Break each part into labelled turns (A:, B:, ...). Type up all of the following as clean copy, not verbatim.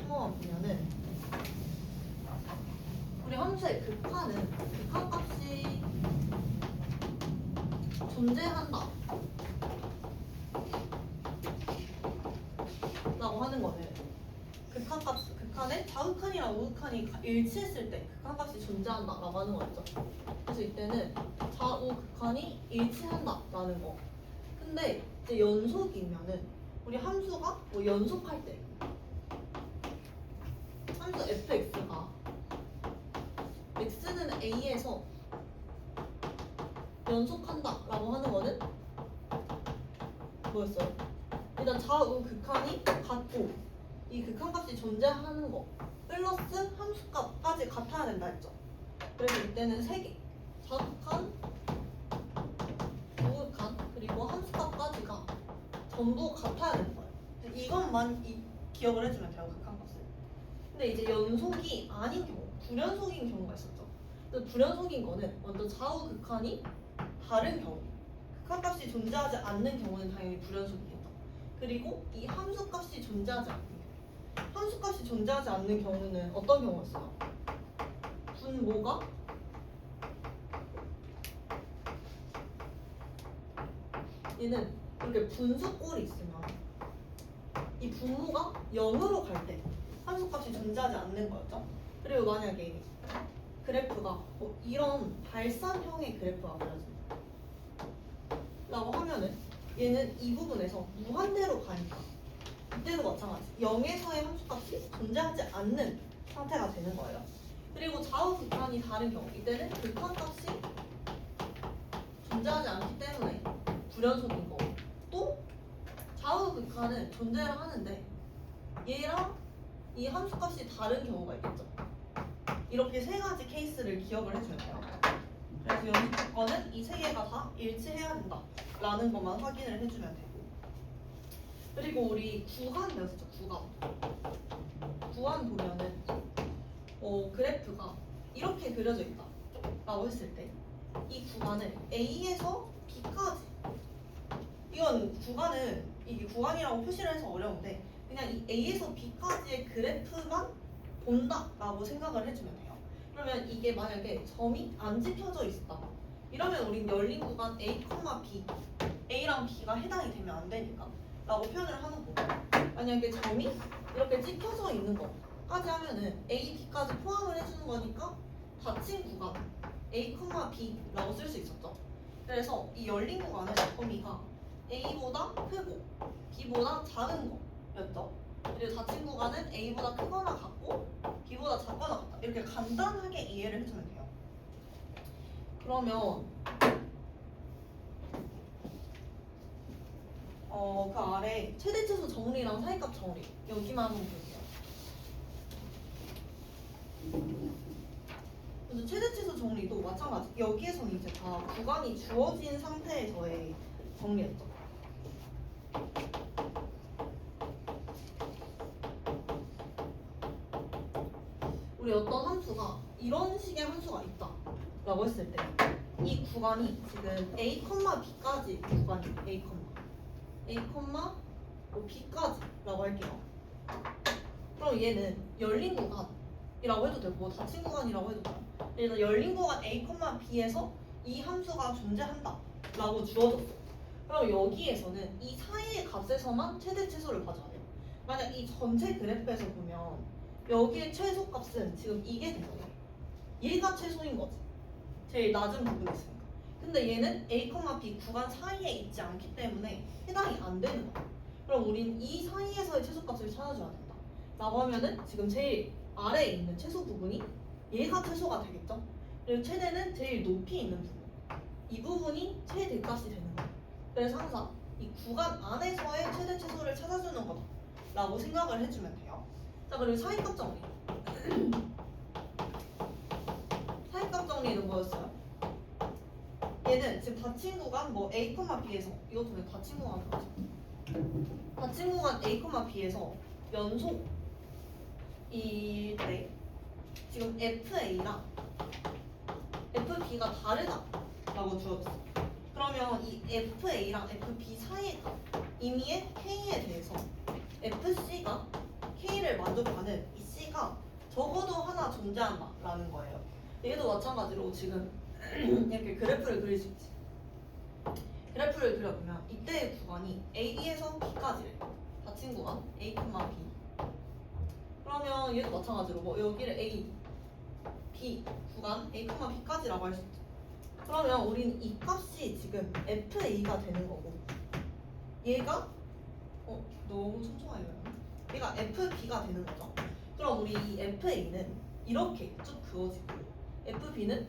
A: 거만 보면은 우리 함수의 극한은 극한값이 존재한다 라고 하는 거는 극한의 좌극한이랑 우극한이 일치했을 때 극한값이 존재한다 라고 하는 거였죠. 그래서 이때는 좌우극한이 일치한다 라는 거. 근데 이제 연속이면은 우리 함수가 뭐 연속할 때 함수 fx가 x는 a에서 연속한다 라고 하는 거는 뭐였어요? 일단 좌우 극한이 같고 이 극한값이 존재하는 거 플러스 함수값까지 같아야 된다 했죠. 그래서 이때는 3개 좌극한, 우극한 그리고 함수값까지가 전부 같아야 되는 거예요. 이것만 기억을 해주면 돼요. 극한값을. 근데 이제 연속이 아닌 경우 불연속인 경우가 있었죠. 그래서 불연속인 거는 먼저 좌우 극한이 다른 경우 극한값이 존재하지 않는 경우는 당연히 불연속이겠죠. 그리고 이 함수값이 존재하지 않는 경우 함수값이 존재하지 않는 경우는 어떤 경우였어요? 분모가 얘는 이렇게 분수꼴이 있으면 이 분모가 0으로 갈 때 함수값이 존재하지 않는 거였죠. 그리고 만약에 그래프가 뭐 이런 발산형의 그래프가 그려진다 라고 하면은 얘는 이 부분에서 무한대로 가니까 이때도 마찬가지 0에서의 함수값이 존재하지 않는 상태가 되는 거예요. 그리고 좌우 극한이 다른 경우 이때는 극한값이 존재하지 않기 때문에 불연속인 거고 또 좌우 극한은 존재를 하는데 얘랑 이 함수값이 다른 경우가 있겠죠. 이렇게 3가지 케이스를 기억을 해줘야 돼요. 그래서 연속 조건은 이 3개가 다 일치해야 된다 라는 것만 확인을 해주면 되고 그리고 우리 구간 배웠죠. 구간 보면은 그래프가 이렇게 그려져 있다 라고 했을 때 이 구간을 A에서 B까지 이건 구간은 이게 구간이라고 표시를 해서 어려운데 그냥 이 A에서 B까지의 그래프만 본다 라고 생각을 해주면 돼요. 그러면 이게 만약에 점이 안 지켜져 있다 이러면 우린 열린 구간 A, B A랑 B가 해당이 되면 안 되니까 라고 표현을 하는 거고 만약에 점이 이렇게 찍혀져 있는 거까지 하면은 A, B까지 포함을 해주는 거니까 닫힌 구간 A, B라고 쓸 수 있었죠. 그래서 이 열린 구간은 범위가 A보다 크고 B보다 작은 거였죠. 그리고 닫힌 구간은 A보다 크거나 같고 B보다 작거나 같다 이렇게 간단하게 이해를 해주면 돼요. 그러면 그 아래 최대치수 정리랑 사이값 정리 여기만 한번 볼게요. 그래서 최대치수 정리도 마찬가지 여기에서는 이제 다 구간이 주어진 상태에서의 정리였죠. 우리 어떤 함수가 이런 식의 함수가 있다 라고 했을 때 이 구간이 지금 A, B까지 구간이 A, B까지 라고 할게요. 그럼 얘는 열린 구간이라고 해도 되고 닫힌 구간이라고 해도 돼요. 그래서 열린 구간 A, B에서 이 함수가 존재한다 라고 주어졌어. 그럼 여기에서는 이 사이의 값에서만 최대치수를 가져야 돼요. 만약 이 전체 그래프에서 보면 여기의 최소값은 지금 이게 된 거예요. 얘가 최소인 거지. 제일 낮은 부분이 있으니까. 근데 얘는 A, B 구간 사이에 있지 않기 때문에 해당이 안 되는 거야. 그럼 우린 이 사이에서의 최소값을 찾아줘야 된다 라고 하면은 지금 제일 아래에 있는 최소 부분이 얘가 최소가 되겠죠? 그리고 최대는 제일 높이 있는 부분 이 부분이 최대값이 되는 거야. 그래서 항상 이 구간 안에서의 최대 최소를 찾아주는 거다 라고 생각을 해주면 돼요. 자 그리고 사이값 정리 사이값 정리는 뭐였어요? 얘는 지금 닫힌 구간 뭐 A, B에서 이것도 왜 닫힌 구간이라고 하죠? 닫힌 구간 A, B에서 연속일 때 지금 FA랑 FB가 다르다라고 주어졌어. 그러면 이 FA랑 FB 사이의 값 임의의 K에 대해서 FC가 K를 만족하는 이 C가 적어도 하나 존재한다라는 거예요. 얘도 마찬가지로 지금 이렇게 그래프를 그릴 수 있지. 그래프를 그려보면 이때의 구간이 A에서 B까지래. 닫힌 구간 A, B. 그러면 얘도 마찬가지로 뭐 여기를 A, B 구간 A, B까지라고 할 수 있죠. 그러면 우리는 이 값이 지금 FA가 되는 거고 얘가 너무 촘촘하게 그렸나? 얘가 FB가 되는 거죠. 그럼 우리 이 FA는 이렇게 쭉 그어지고 FB는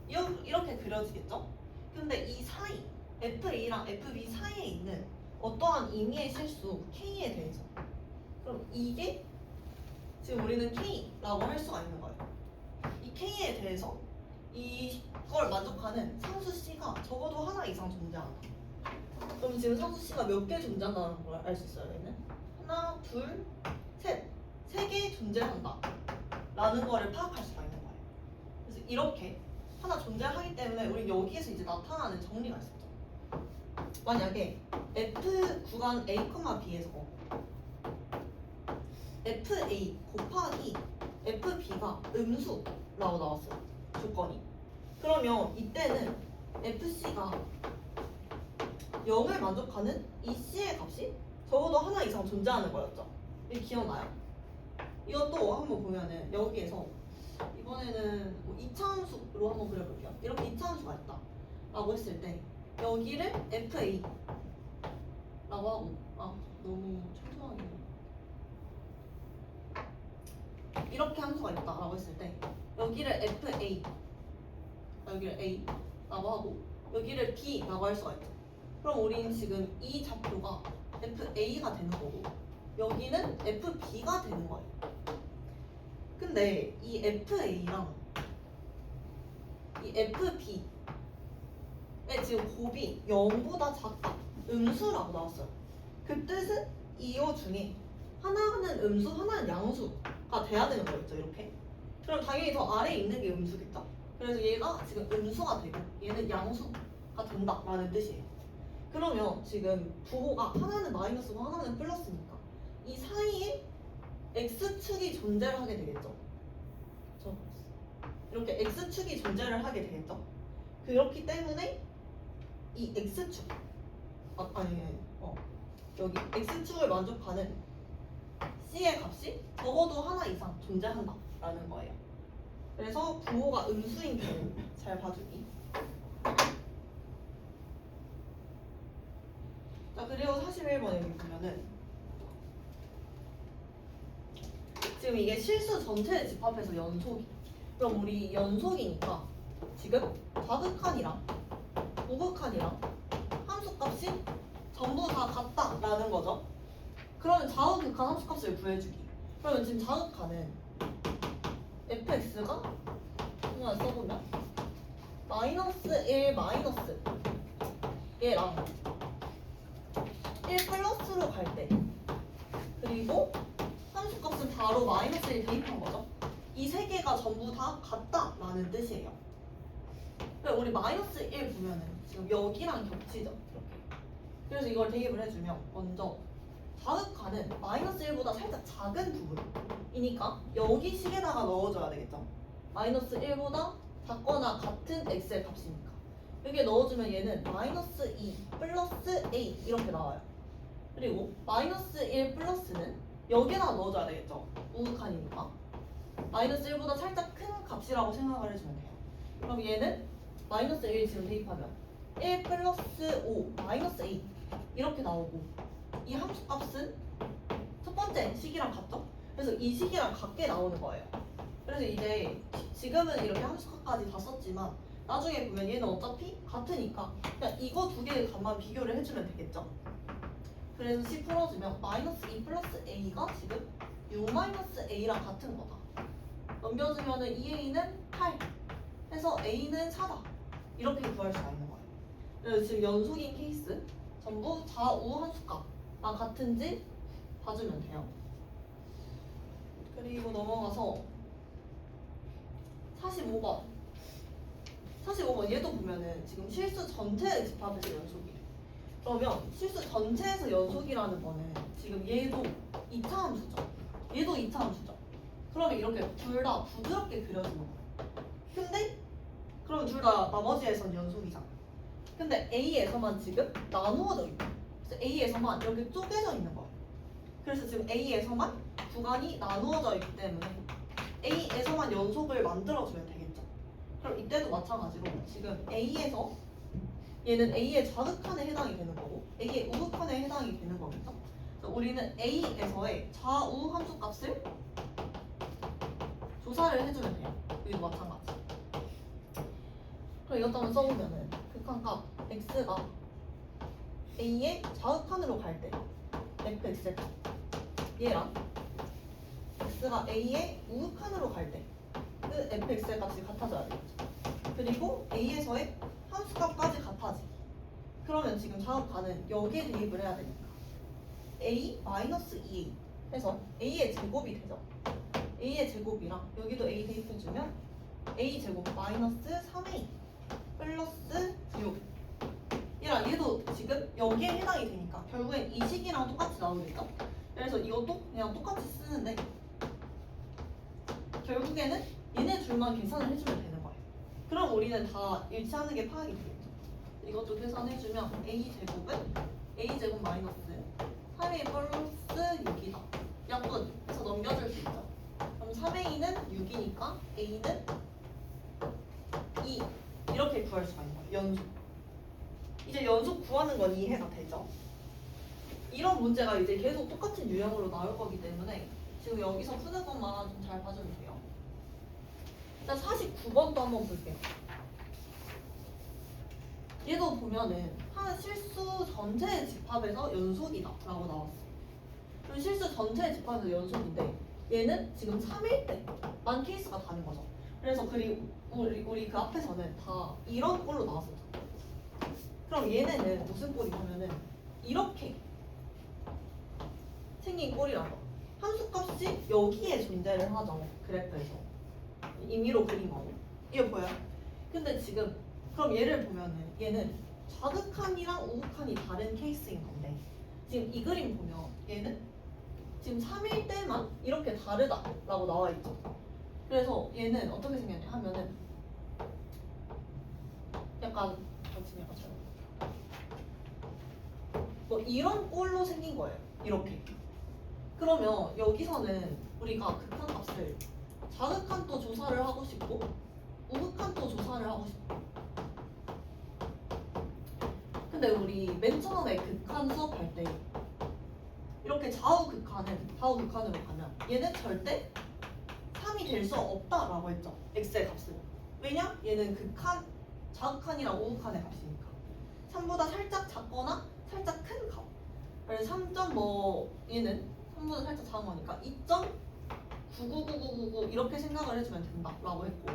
A: 이렇게 그려지겠죠? 근데 이 사이 FA랑 FB 사이에 있는 어떠한 임의의 실수 K에 대해서 그럼 이게 지금 우리는 K라고 할 수가 있는 거예요. 이 K에 대해서 이걸 만족하는 상수 C가 적어도 하나 이상 존재한다. 그럼 지금 상수 C가 몇 개 존재한다는 걸 알 수 있어요. 얘는 하나, 둘, 셋, 3개 존재한다 라는 거를 파악할 수가 있는 거예요. 그래서 이렇게 하나 존재하기 때문에 우리 여기에서 이제 나타나는 정리가 있었죠. 만약에 F 구간 A, B에서 FA 곱하기 FB가 음수라고 나왔어요. 조건이. 그러면 이때는 FC가 0을 만족하는 이 C의 값이 적어도 하나 이상 존재하는 거였죠. 이거 기억나요? 이것도 한번 보면은 여기에서 이번에는 뭐 2차 함수로 한번 그려볼게요. 이렇게 2차 함수가 있다 라고 했을 때 여기를 FA 라고 하고 너무 촘촘하게 이렇게 함수가 있다 라고 했을 때 여기를 FA 여기를 A 라고 하고 여기를 B 라고 할 수가 있죠. 그럼 우리는 지금 이 좌표가 FA가 되는 거고 여기는 FB가 되는 거예요. 근데 이 FA랑 이 FB의 지금 곱이 0보다 작다 음수라고 나왔어요. 그 뜻은 이어 중에 하나는 음수 하나는 양수가 돼야 되는 거였죠. 이렇게. 그럼 당연히 더 아래에 있는 게 음수겠죠. 그래서 얘가 지금 음수가 되고 얘는 양수가 된다라는 뜻이에요. 그러면 지금 부호가 하나는 마이너스고 하나는 플러스니까 이 사이에 x축이 존재를 하게 되겠죠. 그렇죠? 이렇게 x축이 존재를 하게 되겠죠. 그렇기 때문에 이 x축 여기 x축을 만족하는 c의 값이 적어도 하나 이상 존재한다라는 거예요. 그래서 부호가 음수인 경우 잘 봐주기. 자, 그리고 41번 여기 보면은 지금 이게 실수 전체를 집합해서 연속이. 그럼 우리 연속이니까 지금 좌극한이랑 우극한이랑 함수값이 전부 다 같다라는 거죠. 그러면 좌우극한 함수값을 구해주기. 그러면 지금 좌극한은 fx가 그냥 써보면 마이너스 1 마이너스 얘랑 1 플러스로 갈 때 그리고 함수값은 바로 마이너스 1 대입한 거죠. 이 세 개가 전부 다 같다라는 뜻이에요. 그러니까 우리 마이너스 1 보면은 지금 여기랑 겹치죠. 이렇게. 그래서 이걸 대입을 해주면 먼저 좌극한은 마이너스 1보다 살짝 작은 부분이니까 여기 식에다가 넣어줘야 되겠죠. 마이너스 1보다 작거나 같은 x의 값이니까 여기에 넣어주면 얘는 마이너스 2 플러스 a 이렇게 나와요. 그리고 마이너스 1 플러스는 여기에다 넣어줘야 되겠죠. 우극한이니까 마이너스 1보다 살짝 큰 값이라고 생각을 해주면 돼요. 그럼 얘는 마이너스 1 지금 대입하면 1 플러스 5 마이너스 2 이렇게 나오고 이 함수값은 첫 번째 식이랑 같죠? 그래서 이 식이랑 같게 나오는 거예요. 그래서 이제 지금은 이렇게 함수값까지 다 썼지만 나중에 보면 얘는 어차피 같으니까 그냥 이거 두 개의 값만 비교를 해주면 되겠죠? 그래서 C 풀어주면 마이너스 2 플러스 A가 지금 U 마이너스 A랑 같은 거다. 넘겨주면은 2A는 8 해서 A는 4다. 이렇게 구할 수가 있는 거예요. 그래서 지금 연속인 케이스 전부 좌우 함수값 같은지 봐주면 돼요. 그리고 넘어가서 45번. 45번 얘도 보면은 지금 실수 전체의 집합에서 연속이에요. 그러면 실수 전체에서 연속이라는 거는 지금 얘도 2차 함수죠. 얘도 2차 함수죠. 그러면 이렇게 둘 다 부드럽게 그려지는 거야. 근데 그럼 둘 다 나머지에선 연속이잖아. 근데 A에서만 지금 나누어져 있다. 그래서 A에서만 이렇게 쪼개져 있는 거야. 그래서 지금 A에서만 구간이 나누어져 있기 때문에 A에서만 연속을 만들어주면 되겠죠. 그럼 이때도 마찬가지로 지금 A에서 얘는 A의 좌극한에 해당이 되는 거고 A의 우극한에 해당이 되는 거겠죠. 그래서 우리는 A에서의 좌우 함수 값을 조사를 해주면 돼요. 여기도 마찬가지. 그럼 이것도 한번 써보면은 극한값 x가 A의 좌극한으로 갈 때 fx의 값 얘랑 x가 A의 우극한으로 갈 때 그 fx의 값이 같아져야 되겠죠. 그리고 A에서의 함수값까지 같아지기. 그러면 지금 좌극한은 여기에 대입을 해야 되니까 A-2A 해서 A의 제곱이 되죠. A의 제곱이랑 여기도 A 대입해주면 A 제곱 마이너스 3A 플러스 6 얘랑 얘도 지금 여기에 해당이 되니까 결국엔 이 식이랑 똑같이 나오겠죠? 그래서 이것도 그냥 똑같이 쓰는데 결국에는 얘네 둘만 계산을 해주면 되는 거예요. 그럼 우리는 다 일치하는 게 파악이 되겠죠? 이것도 계산해주면 A 제곱은 A 제곱 마이너스 3A 플러스 6이다. 약분 해서 넘겨줄 수 있죠. 그럼 3A는 6이니까 A는 2 이렇게 구할 수가 있는 거예요. 연속. 이제 연속 구하는 건 이해가 되죠. 이런 문제가 이제 계속 똑같은 유형으로 나올 거기 때문에 지금 여기서 푸는 것만 좀 잘 봐주면 돼요. 일단 49번도 한번 볼게요. 얘도 보면은 한 실수 전체의 집합에서 연속이다 라고 나왔어. 그럼 실수 전체의 집합에서 연속인데 얘는 지금 3일 때만 케이스가 다른 거죠. 그래서 그리고 우리 그 앞에서는 다 이런 꼴로 나왔었죠. 그럼 얘네는 무슨 꼴이 보면은 이렇게 생긴 꼴이라서 함수값이 여기에 존재를 하죠. 그래프에서 임의로 그린 거고 이거 보여요? 근데 지금 그럼 얘를 보면은 얘는 좌극한이랑 우극한이 다른 케이스인 건데 지금 이 그림 보면 얘는 지금 3일 때만 이렇게 다르다라고 나와 있죠. 그래서 얘는 어떻게 생겼냐 하면은 약간 뭐 이런 꼴로 생긴 거예요. 이렇게. 그러면 여기서는 우리가 극한값을 좌극한도 조사를 하고 싶고 우극한도 조사를 하고 싶고 근데 우리 맨 처음에 극한 수업할 때 이렇게 좌우극한으로 가면 얘는 절대 3이 될 수 없다라고 했죠. x의 값은. 왜냐? 얘는 좌극한이랑 우극한의 값이니까 3보다 살짝 작거나 살짝 큰 값. 그래서 3. 얘는 3보다 살짝 작은 거니까 2.999999 이렇게 생각을 해주면 된다라고 했고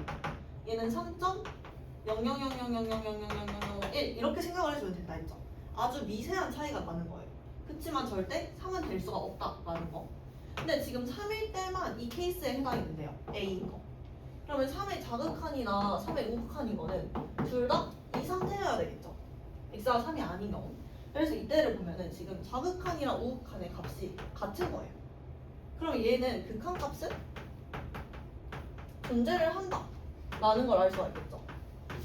A: 얘는 3.0000000000001 이렇게 생각을 해주면 된다 했죠. 아주 미세한 차이가 나는 거예요. 그치만 절대 3은 될 수가 없다라는 거. 근데 지금 3일 때만 이 케이스에 해당이 된대요. A인 거. 그러면 3의 좌극한이나 3의 우극한인 거는 둘 다 이 상태여야 되겠죠. x가 3이 아닌 경우. 그래서 이때를 보면은 지금 좌극한이랑 우극한의 값이 같은 거예요. 그럼 얘는 극한값은 존재를 한다라는 걸 알 수가 있겠죠.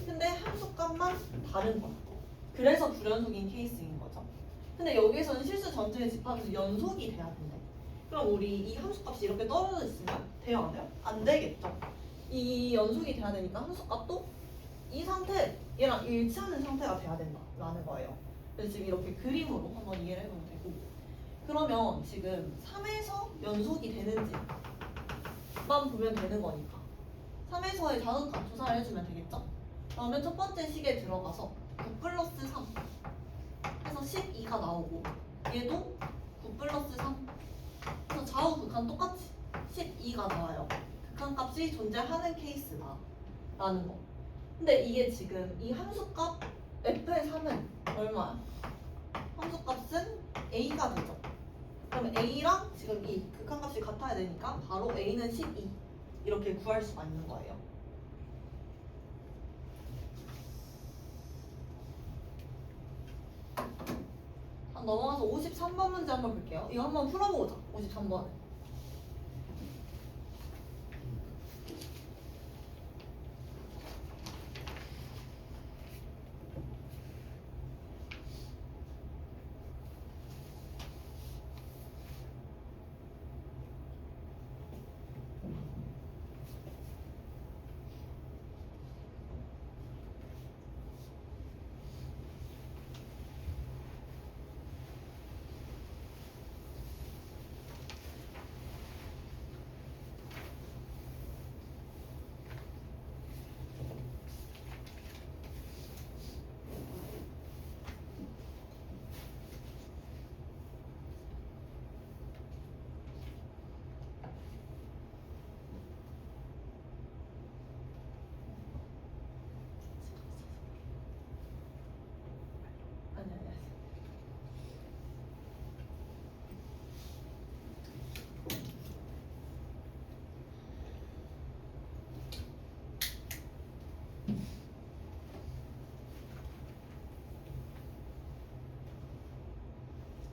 A: 근데 함수값만 다른 거야. 그래서 불연속인 케이스인 거죠. 근데 여기에서는 실수 전체의 집합에서 연속이 돼야 된대. 그럼 우리 이 함수값이 이렇게 떨어져 있으면 돼요 안 돼요? 안 되겠죠. 이 연속이 돼야 되니까 함수값도 이 상태 얘랑 일치하는 상태가 돼야 된다라는 거예요. 그래서 지금 이렇게 그림으로 한번 이해를 해보면 되고 그러면 지금 3에서 연속이 되는지만 보면 되는 거니까 3에서의 자극값 조사를 해주면 되겠죠? 그러면 첫 번째 식에 들어가서 9 플러스 3 해서 12가 나오고 얘도 9 플러스 3 해서 좌우 극한 똑같이 12가 나와요. 극한값이 존재하는 케이스다 라는 거. 근데 이게 지금 이 함수값 f의 3은 얼마야? 함수값은 a가 되죠. 그럼 a랑 지금 이 극한값이 같아야 되니까 바로 a는 12 이렇게 구할 수가 있는 거예요. 넘어가서 53번 문제 한번 볼게요. 이거 한번 풀어보자. 53번.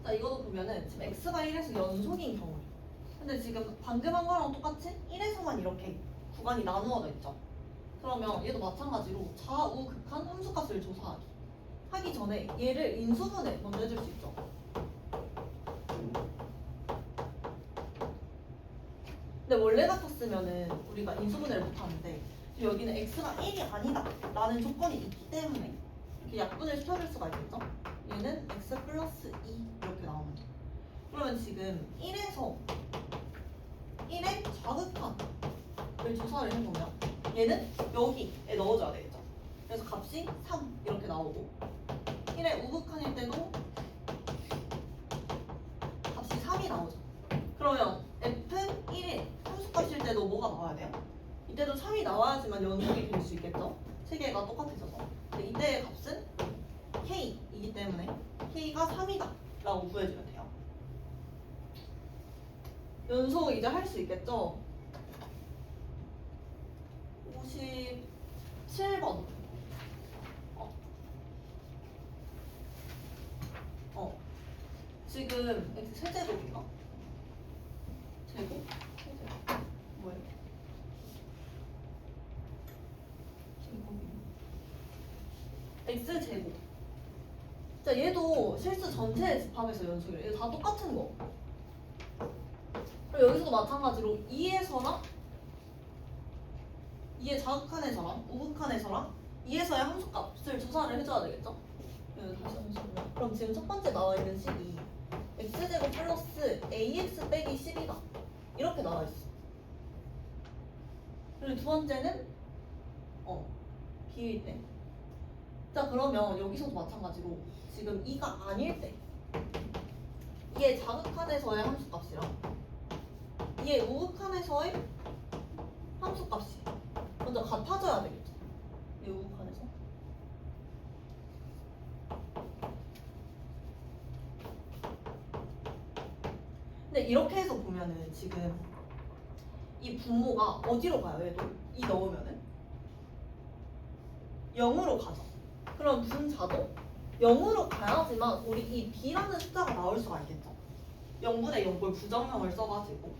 A: 자, 이것도 보면은 지금 x가 1에서 연속인 경우. 근데 지금 방금 한 거랑 똑같이 1에서만 이렇게 구간이 나누어져 있죠. 그러면 얘도 마찬가지로 좌우 극한 함수값을 조사하기. 하기 전에 얘를 인수분해 먼저 해줄 수 있죠. 근데 원래 같았으면은 우리가 인수분해를 못하는데 여기는 x가 1이 아니다 라는 조건이 있기 때문에 이렇게 약분을 시켜줄 수가 있겠죠. 얘는 x 플러스 2 이렇게 나오는 거예요. 그러면 지금 1에서 1의 좌극한을 조사를 해보면 얘는 여기에 넣어줘야 되겠죠. 그래서 값이 3 이렇게 나오고 1의 우극한일 때도 값이 3이 나오죠. 그러면 f1의 함수값일 때도 뭐가 나와야 돼요? 이때도 3이 나와야지만 연속이 될 수 있겠죠? 세 개가 똑같아져서. 근데 이때의 값은 k이기 때문에 k가 3이다 라고 구해주면 돼요. 연속 이제 할 수 있겠죠? 57번. 지금 x 세제곱인가? 제곱? 세제곱. 뭐예요? x 제곱. 자, 얘도 실수 전체의 집합에서 연속이에요. 얘도 다 똑같은 거. 그리고 여기서도 마찬가지로 2에서랑 2의 자극한에서랑 우극한에서랑 2에서의 함수값을 조사를 해줘야 되겠죠? 여기 다시 한번 보면 그럼 지금 첫 번째 나와 있는 식이 x제곱 플러스 ax 빼기 10이다 이렇게 나와 있어. 그리고 두 번째는 b일 때. 자, 그러면 여기서도 마찬가지로 지금 2가 아닐 때 2의 자극한에서의 함수값이랑 2의 우극한에서의 함수값이 먼저 같아져야 되겠죠. 이 우극한에서. 근데 이렇게 해서 보면은 지금 이 분모가 어디로 가요? 얘도 2 넣으면은 0으로 가죠. 그럼 분자도 0으로 가야지만 우리 이 b라는 숫자가 나올 수가 있겠죠. 0분의 0볼 부정형을 써가지고.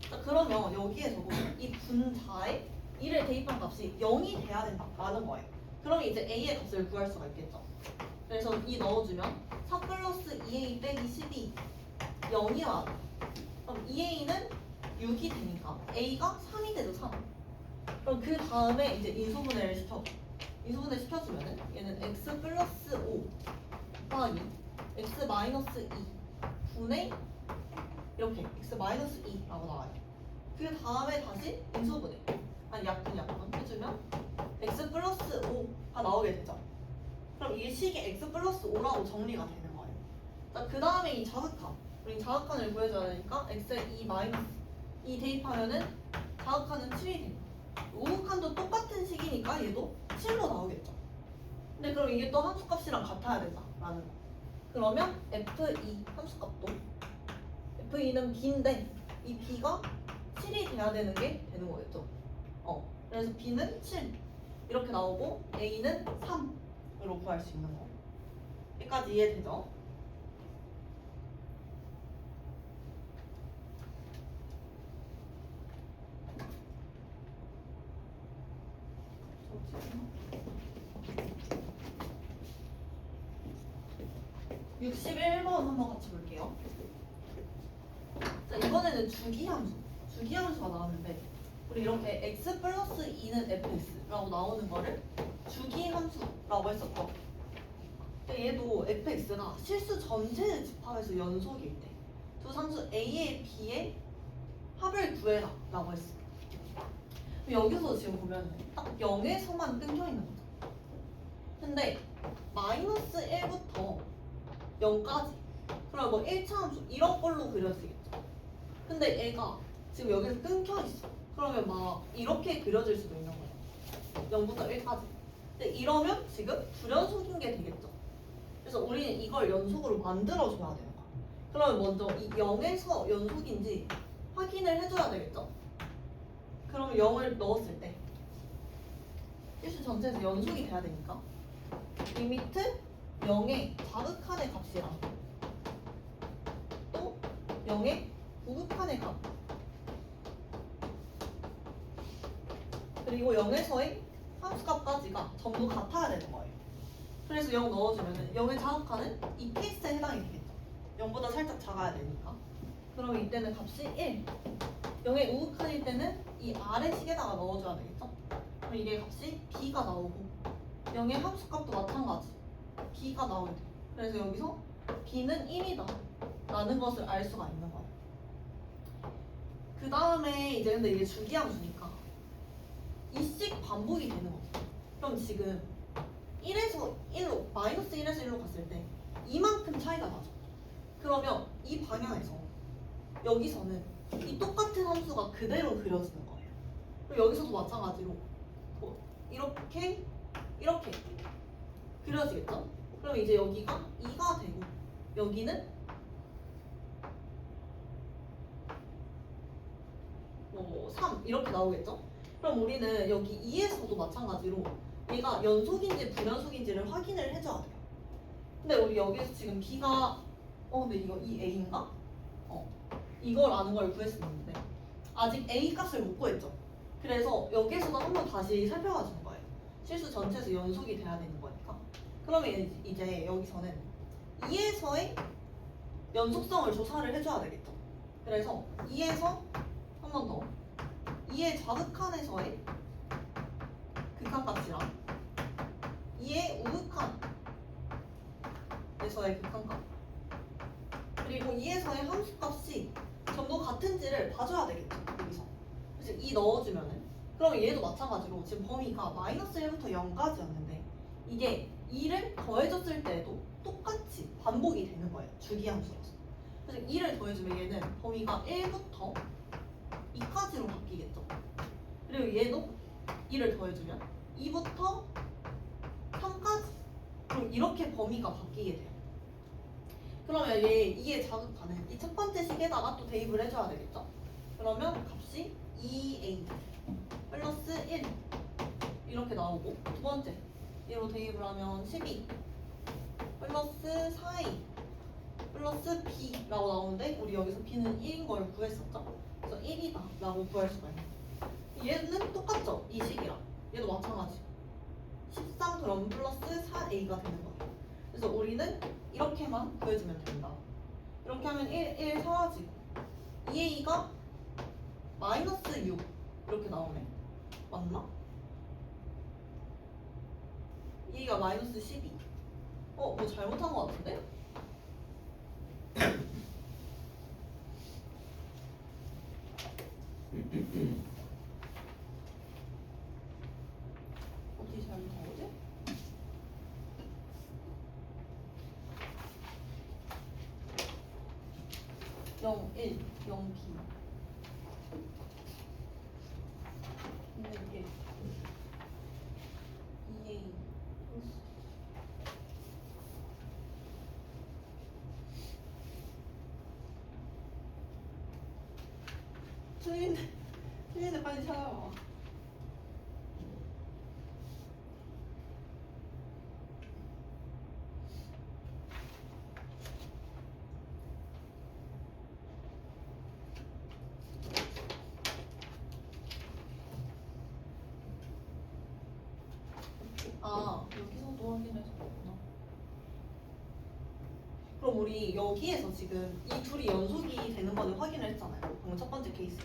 A: 자, 그러면 여기에서도 이 분자에 2를 대입한 값이 0이 돼야 된다라는 거예요. 그럼 이제 a의 값을 구할 수가 있겠죠. 그래서 2 넣어주면 4 플러스 2a 빼기 12 0이 와요. 그럼 2a는 6이 되니까 a가 3이 되죠. 3. 그럼 그 다음에 이제 인수분해를 시켜주면은 얘는 x 플러스 5 곱하기 x 마이너스 2 분의 이렇게 x 마이너스 2라고 나와요. 그 다음에 다시 인수분해 약분 해주면 x 플러스 5가 나오게 되죠. 그럼 이게 식이 x 플러스 5라고 정리가 되는 거예요. 자, 그 다음에 이 자극한 우리 자극한을 구해줘야 되니까 x에 2 마이너스 2 대입하면은 자극한은 7이 됩니다. 우극한도 똑같은 식이니까 얘도 7로 나오겠죠. 근데 그럼 이게 또 함수값이랑 같아야 된다라는 거. 그러면 f2 함수값도 f2는 b인데 이 b가 7이 돼야 되는 게 되는 거겠죠. 그래서 b는 7 이렇게 나오고 a는 3으로 구할 수 있는 거. 여기까지 이해되죠? 저 61번 한번 같이 볼게요. 자, 이번에는 주기함수가 나왔는데 우리 이렇게 x 플러스 2는 fx라고 나오는 거를 주기함수라고 했었죠. 근데 얘도 fx가 실수 전체의 집합에서 연속일 때 두 상수 a의 b의 합을 구해라 라고 했어요. 여기서 지금 보면 딱 0에서만 끊겨 있는 거죠. 근데 마이너스 1부터 0까지 그럼 뭐 1차 함수 이런 걸로 그려지겠죠. 근데 얘가 지금 여기서 끊겨 있어. 그러면 막 이렇게 그려질 수도 있는 거예요. 0부터 1까지. 근데 이러면 지금 불연속인 게 되겠죠. 그래서 우리는 이걸 연속으로 만들어줘야 되는 거야. 그러면 먼저 이 0에서 연속인지 확인을 해줘야 되겠죠. 그러면 0을 넣었을 때 실수 전체에서 연속이 돼야 되니까 리미트 0의 자극한의 값이랑 0의 우극한의 값 그리고 0에서의 함수값까지가 전부 같아야 되는 거예요. 그래서 0 넣어주면은 0의 자극하는 이 케이스에 해당이 되겠죠. 0보다 살짝 작아야 되니까. 그러면 이때는 값이 1. 0의 우극한일 때는 이 아래 식에다가 넣어줘야 되겠죠. 그럼 이게 값이 b가 나오고 0의 함수값도 마찬가지 b가 나오게 돼요. 그래서 여기서 b는 1이다 라는 것을 알 수가 있는 거예요. 그 다음에 이제 근데 이게 주기함수니까 이씩 반복이 되는 거죠. 그럼 지금 1에서 1로 마이너스 1에서 1로 갔을 때 이만큼 차이가 나죠. 그러면 이 방향에서 여기서는 이 똑같은 함수가 그대로 그려지는 거예요. 그리고 여기서도 마찬가지로 이렇게 이렇게 그려지겠죠? 그럼 이제 여기가 2가 되고 여기는 3 이렇게 나오겠죠? 그럼 우리는 여기 2에서도 마찬가지로 얘가 연속인지 불연속인지를 확인을 해줘야 돼요. 근데 우리 여기에서 지금 b가 근데 이거 이 a인가? 이걸 아는 걸 구했었는데 아직 a 값을 못 구했죠. 그래서 여기에서도 한번 다시 살펴봐 주는 거예요. 실수 전체에서 연속이 돼야 되는 거니까. 그러면 이제 여기서는 2에서의 연속성을 조사를 해줘야 되겠죠. 그래서 2에서 한 번 더 2의 좌극한에서의 극한값이랑 2의 우극한에서의 극한값 그리고 2에서의 함수값이 전부 같은지를 봐줘야 되겠죠. 여기서 그래서 2 넣어주면은 그럼 얘도 마찬가지로 지금 범위가 마이너스 1부터 0까지였는데 이게 2를 더해줬을 때도 똑같이 반복이 되는 거예요. 주기함수라서. 그래서 2를 더해주면 얘는 범위가 1부터 2까지로 바뀌겠죠. 그리고 얘도 2를 더해주면 2부터 3까지 그럼 이렇게 범위가 바뀌게 돼요. 그러면 얘 2의 자극하는 이 첫 번째 식에다가 또 대입을 해줘야 되겠죠. 그러면 값이 2a 플러스 1 이렇게 나오고 두 번째 얘로 대입을 하면 12 플러스 4a 플러스 b라고 나오는데 우리 여기서 b는 1인 걸 구했었죠. 그래서 1이다 라고 구할 수가 있는 얘는 똑같죠. 이 식이랑 얘도 마찬가지 13 그럼 플러스 4a가 되는 거예요. 그래서 우리는 이렇게만 구해주면 된다. 이렇게 하면 1 사라지고 2a가 마이너스 6 이렇게 나오네. 맞나? 2a가 마이너스 12 뭐 잘못한 것 같은데? 어떻게 잘못한 거지? 0, 1, 0, B 근데 이게 2A 틀린데 빨리 찾아봐. 여기서도 확인해서 그렇구나. 그럼 우리 여기에서 지금 이 둘이 연속이 되는 거는 확인을 했잖아요. 방금 첫 번째 케이스.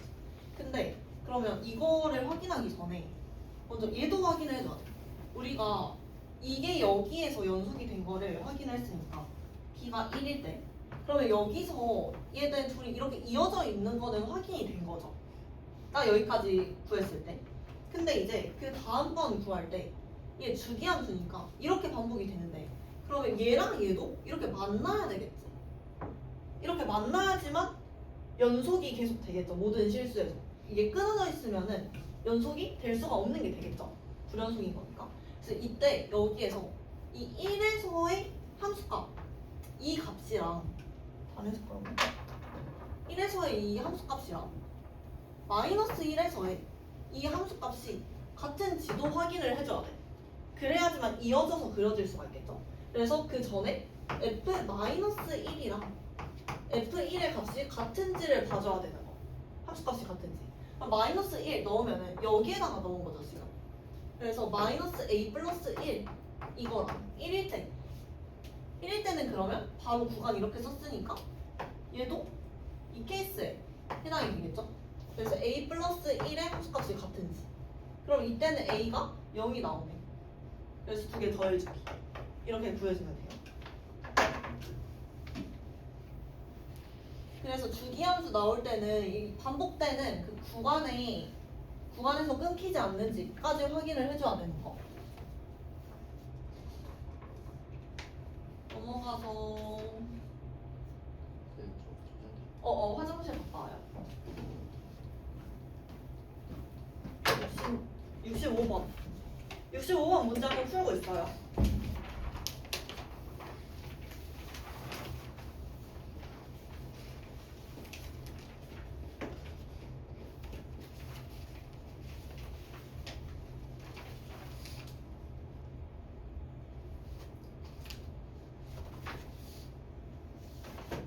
A: 근데 그러면 이거를 확인하기 전에 먼저 얘도 확인을 해줘야 돼. 우리가 이게 여기에서 연속이 된 거를 확인했으니까 b가 1일 때 그러면 여기서 얘들 둘이 이렇게 이어져 있는 거는 확인이 된 거죠. 딱 여기까지 구했을 때. 근데 이제 그 다음번 구할 때 얘 주기함수니까 이렇게 반복이 되는데 그러면 얘랑 얘도 이렇게 만나야 되겠지. 이렇게 만나야지만 연속이 계속 되겠죠. 모든 실수에서. 이게 끊어져 있으면은 연속이 될 수가 없는 게 되겠죠. 불연속인 거니까. 그래서 이때 여기에서 이 1에서의 함수값 이 값이랑 다른 색깔로 1에서의 이 함수값이랑 마이너스 1에서의 이 함수값이 같은지도 확인을 해줘야 돼. 그래야지만 이어져서 그려질 수가 있겠죠. 그래서 그 전에 f-1이랑 f1의 값이 같은지를 봐줘야 되는 거. 함수값이 같은지. 그럼 마이너스 1 넣으면은 여기에다가 넣은 거죠 지금. 그래서 마이너스 a 플러스 1 이거랑 1일 때 1일 때는 그러면 바로 구간 이렇게 썼으니까 얘도 이 케이스에 해당이 되겠죠? 그래서 a 플러스 1의 함수값이 같은지. 그럼 이때는 a가 0이 나오네. 그래서 두 개 더해주기. 이렇게 구해주면 돼요. 그래서 주기함수 나올 때는 이 반복되는 그 구간에서 끊기지 않는지까지 확인을 해줘야 되는 거. 넘어가서 화장실 갔다 와요. 65번 문제 한번 풀고 있어요.